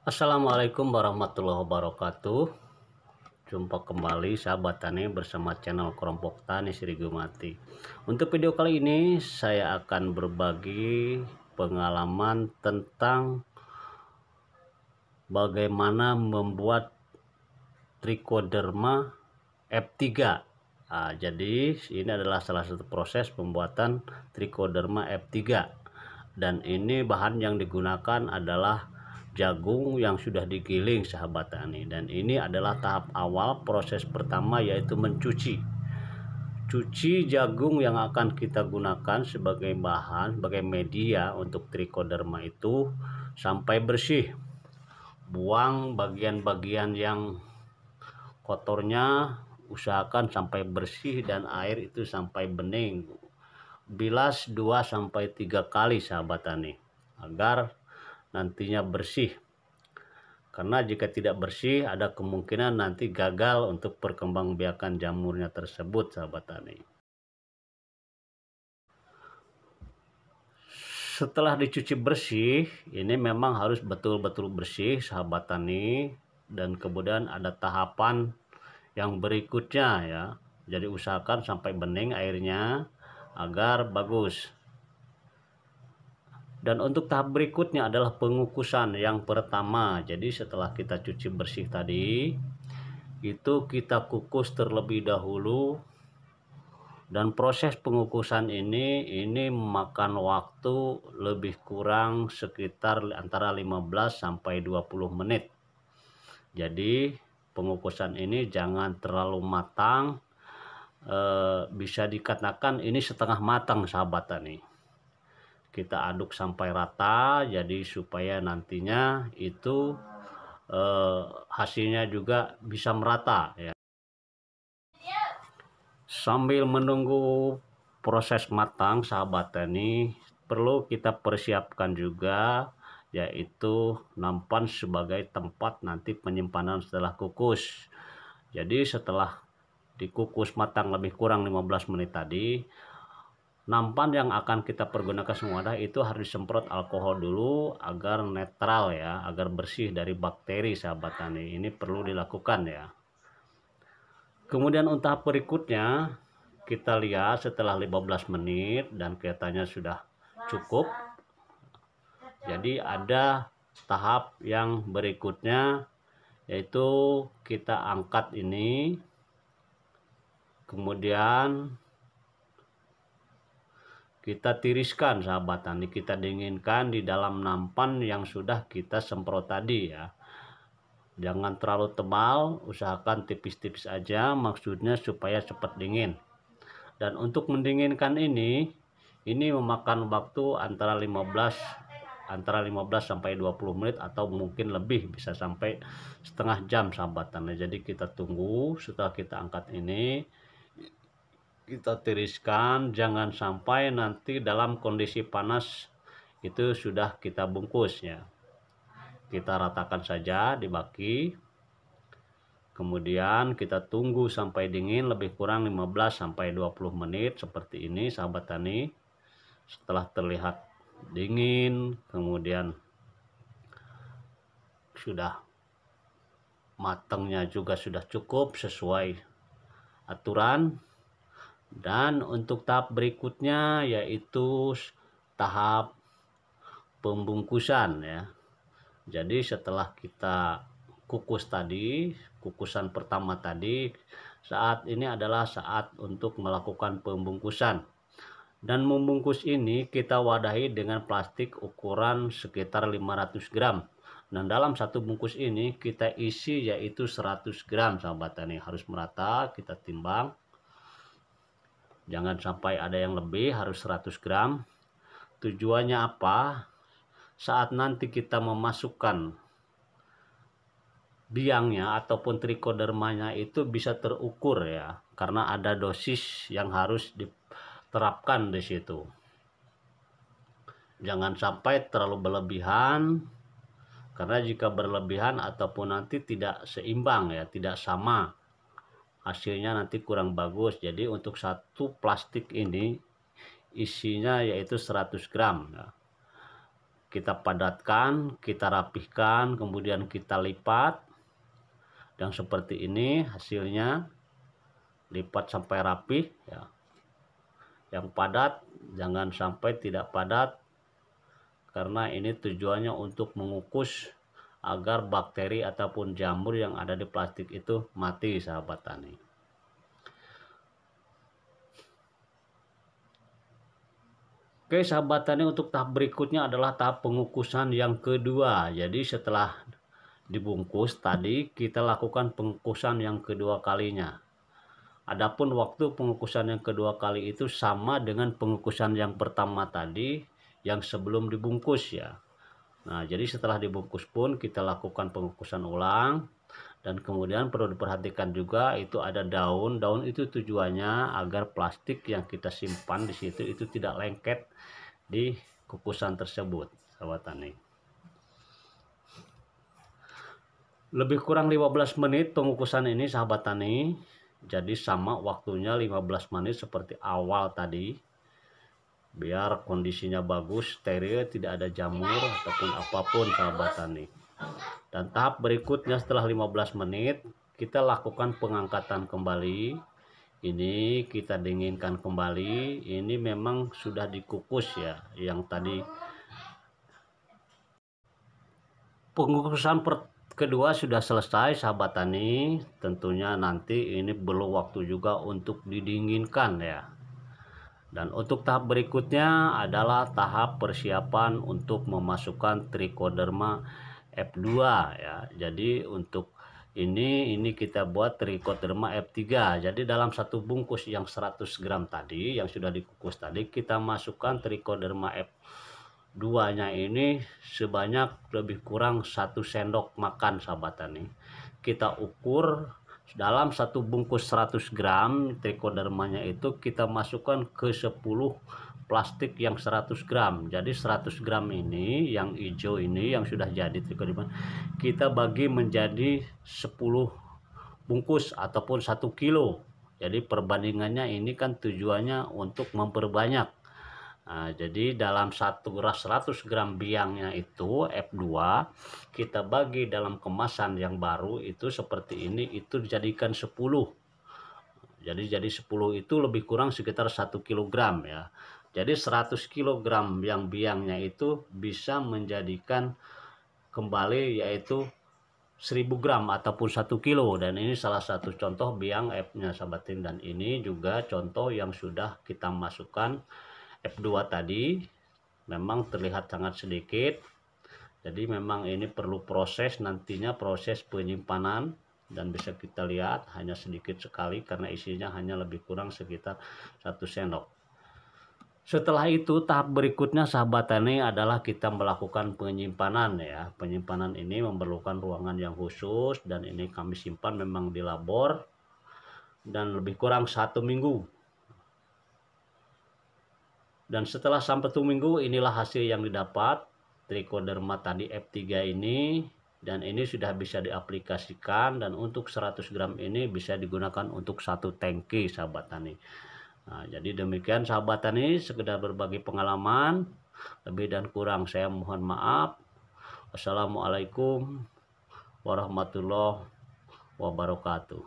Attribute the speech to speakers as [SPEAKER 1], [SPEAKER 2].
[SPEAKER 1] Assalamualaikum warahmatullahi wabarakatuh. Jumpa kembali sahabat tani bersama channel Kelompok Tani Sri Gumati. Untuk video kali ini saya akan berbagi pengalaman tentang bagaimana membuat trichoderma F3. Jadi ini adalah salah satu proses pembuatan trichoderma F3, dan ini bahan yang digunakan adalah jagung yang sudah digiling sahabat tani. Dan ini adalah tahap awal proses pertama, yaitu mencuci jagung yang akan kita gunakan sebagai bahan, sebagai media untuk trichoderma itu sampai bersih. Buang bagian-bagian yang kotornya, usahakan sampai bersih dan air itu sampai bening. Bilas 2-3 kali sahabat tani agar nantinya bersih, karena jika tidak bersih ada kemungkinan nanti gagal untuk perkembangbiakan jamurnya tersebut sahabat tani. Setelah dicuci bersih, ini memang harus betul-betul bersih sahabat tani, dan kemudian ada tahapan yang berikutnya ya. Jadi usahakan sampai bening airnya agar bagus. Dan untuk tahap berikutnya adalah pengukusan yang pertama. Jadi setelah kita cuci bersih tadi, itu kita kukus terlebih dahulu. Dan proses pengukusan ini memakan waktu lebih kurang sekitar antara 15 sampai 20 menit. Jadi pengukusan ini jangan terlalu matang, bisa dikatakan ini setengah matang sahabat tani. Kita aduk sampai rata, jadi supaya nantinya itu hasilnya juga bisa merata ya. Sambil menunggu proses matang sahabat tani, perlu kita persiapkan juga, yaitu nampan sebagai tempat nanti penyimpanan setelah kukus. Jadi setelah dikukus matang lebih kurang 15 menit tadi, nampan yang akan kita pergunakan semuanya itu harus disemprot alkohol dulu agar netral ya, agar bersih dari bakteri sahabat tani. Ini perlu dilakukan ya. Kemudian untuk tahap berikutnya kita lihat setelah 15 menit dan kelihatannya sudah cukup. Jadi ada tahap yang berikutnya, yaitu kita angkat ini, kemudian kita tiriskan sahabat tani, kita dinginkan di dalam nampan yang sudah kita semprot tadi ya. Jangan terlalu tebal, usahakan tipis-tipis aja, maksudnya supaya cepat dingin. Dan untuk mendinginkan ini memakan waktu antara 15 sampai 20 menit atau mungkin lebih, bisa sampai setengah jam sahabat tani. Jadi kita tunggu, setelah kita angkat ini kita tiriskan, jangan sampai nanti dalam kondisi panas itu sudah kita bungkus ya. Kita ratakan saja di baki, kemudian kita tunggu sampai dingin lebih kurang 15 sampai 20 menit seperti ini sahabat tani. Setelah terlihat dingin, kemudian sudah matangnya juga sudah cukup sesuai aturan. Dan untuk tahap berikutnya yaitu tahap pembungkusan ya. Jadi setelah kita kukus tadi, kukusan pertama tadi, saat ini adalah saat untuk melakukan pembungkusan. Dan membungkus ini kita wadahi dengan plastik ukuran sekitar 500 gram. Dan dalam satu bungkus ini kita isi yaitu 100 gram sahabat tani. Harus merata, kita timbang. Jangan sampai ada yang lebih, harus 100 gram. Tujuannya apa? Saat nanti kita memasukkan biangnya ataupun trichodermanya itu bisa terukur ya, karena ada dosis yang harus diterapkan di situ. Jangan sampai terlalu berlebihan, karena jika berlebihan ataupun nanti tidak seimbang ya, tidak sama, hasilnya nanti kurang bagus. Jadi untuk satu plastik ini isinya yaitu 100 gram ya. kita padatkan, kita rapihkan, kemudian kita lipat. Dan seperti ini hasilnya, lipat sampai rapih ya. Yang padat jangan sampai tidak padat, karena ini tujuannya untuk mengukus agar bakteri ataupun jamur yang ada di plastik itu mati, sahabat tani. Oke sahabat tani, untuk tahap berikutnya adalah tahap pengukusan yang kedua. Jadi setelah dibungkus tadi, kita lakukan pengukusan yang kedua kalinya. Adapun waktu pengukusan yang kedua kali itu sama dengan pengukusan yang pertama tadi yang sebelum dibungkus ya. Nah, jadi setelah dibungkus pun kita lakukan pengukusan ulang. Dan kemudian perlu diperhatikan juga itu ada daun. Daun itu tujuannya agar plastik yang kita simpan di situ itu tidak lengket di kukusan tersebut, sahabat tani. Lebih kurang 15 menit pengukusan ini, sahabat tani. Jadi sama waktunya 15 menit seperti awal tadi. Biar kondisinya bagus, steril, tidak ada jamur ataupun apapun, sahabat tani. Dan tahap berikutnya setelah 15 menit kita lakukan pengangkatan kembali. Ini kita dinginkan kembali. Ini memang sudah dikukus ya. Yang tadi pengukusan kedua sudah selesai, sahabat tani. Tentunya nanti ini perlu waktu juga untuk didinginkan ya. Dan untuk tahap berikutnya adalah tahap persiapan untuk memasukkan Trichoderma F2 ya. Jadi untuk ini kita buat Trichoderma F3. Jadi dalam satu bungkus yang 100 gram tadi yang sudah dikukus tadi, kita masukkan Trichoderma F2 nya ini sebanyak lebih kurang 1 sendok makan, sahabat tani. Kita ukur dalam satu bungkus 100 gram trichodermanya itu kita masukkan ke 10 plastik yang 100 gram. Jadi 100 gram ini yang hijau ini yang sudah jadi trichoderma kita bagi menjadi 10 bungkus ataupun 1 kilo. Jadi perbandingannya ini kan tujuannya untuk memperbanyak. Nah, jadi dalam 100 gram biangnya itu F2 kita bagi dalam kemasan yang baru itu seperti ini, itu dijadikan 10. Jadi 10 itu lebih kurang sekitar 1 kilogram ya. Jadi 100 kilogram yang biangnya itu bisa menjadikan kembali yaitu 1000 gram ataupun 1 kilo. Dan ini salah satu contoh biang F-nya, sahabat. Dan ini juga contoh yang sudah kita masukkan F2 tadi. Memang terlihat sangat sedikit. Jadi memang ini perlu proses nantinya, proses penyimpanan. Dan bisa kita lihat hanya sedikit sekali karena isinya hanya lebih kurang sekitar 1 sendok. Setelah itu tahap berikutnya, sahabat tani, adalah kita melakukan penyimpanan ya. Penyimpanan ini memerlukan ruangan yang khusus dan ini kami simpan memang di labor dan lebih kurang 1 minggu. Dan setelah sampai 1 minggu inilah hasil yang didapat Trichoderma tadi F3 ini, dan ini sudah bisa diaplikasikan. Dan untuk 100 gram ini bisa digunakan untuk 1 tangki, sahabat tani. Nah, jadi demikian sahabat tani, sekedar berbagi pengalaman. Lebih dan kurang saya mohon maaf. Wassalamualaikum warahmatullahi wabarakatuh.